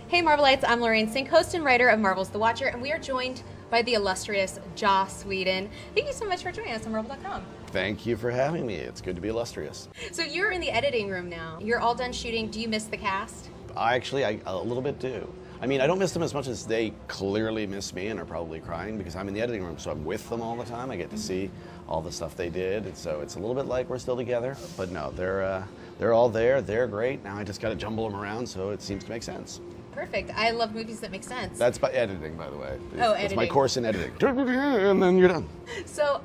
Hey Marvelites, I'm Lorraine Sink, host and writer of Marvel's The Watcher, and we are joined by the illustrious Joss Whedon. Thank you so much for joining us on Marvel.com. Thank you for having me. It's good to be illustrious. So you're in the editing room now. You're all done shooting. Do you miss the cast? I a little bit do. I mean, I don't miss them as much as they clearly miss me and are probably crying because I'm in the editing room, so I'm with them all the time. I get to see all the stuff they did, and so it's a little bit like we're still together. But no, they're all there. They're great. Now I just got to jumble them around, so it seems to make sense. Perfect. I love movies that make sense. That's by editing, by the way. Oh, It's editing. my course in editing. And then you're done. So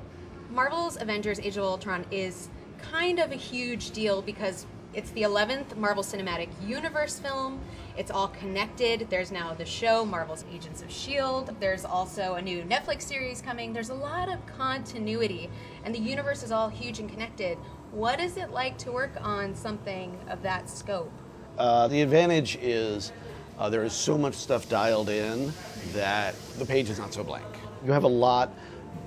Marvel's Avengers Age of Ultron is kind of a huge deal because it's the 11th Marvel Cinematic Universe film. It's all connected. There's now the show, Marvel's Agents of S.H.I.E.L.D. There's also a new Netflix series coming. There's a lot of continuity, and the universe is all huge and connected. What is it like to work on something of that scope? The advantage is there is so much stuff dialed in that the page is not so blank. You have a lot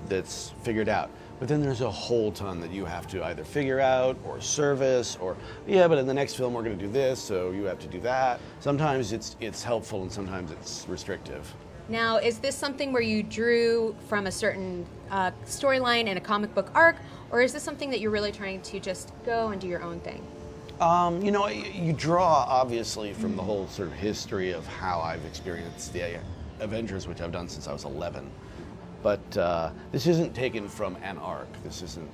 that's figured out, but then there's a whole ton that you have to either figure out or service or, yeah, but in the next film we're going to do this, so you have to do that. Sometimes it's helpful and sometimes it's restrictive. Now, is this something where you drew from a certain storyline in a comic book arc, or is this something that you're really trying to just go and do your own thing? You draw obviously from the whole sort of history of how I've experienced the Avengers, which I've done since I was 11. But this isn't taken from an arc. This isn't,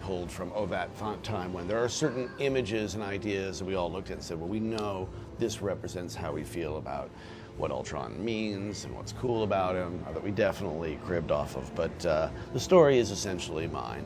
pulled from that time when there are certain images and ideas that we all looked at and said, well, we know this represents how we feel about what Ultron means and what's cool about him, that we definitely cribbed off of. But the story is essentially mine.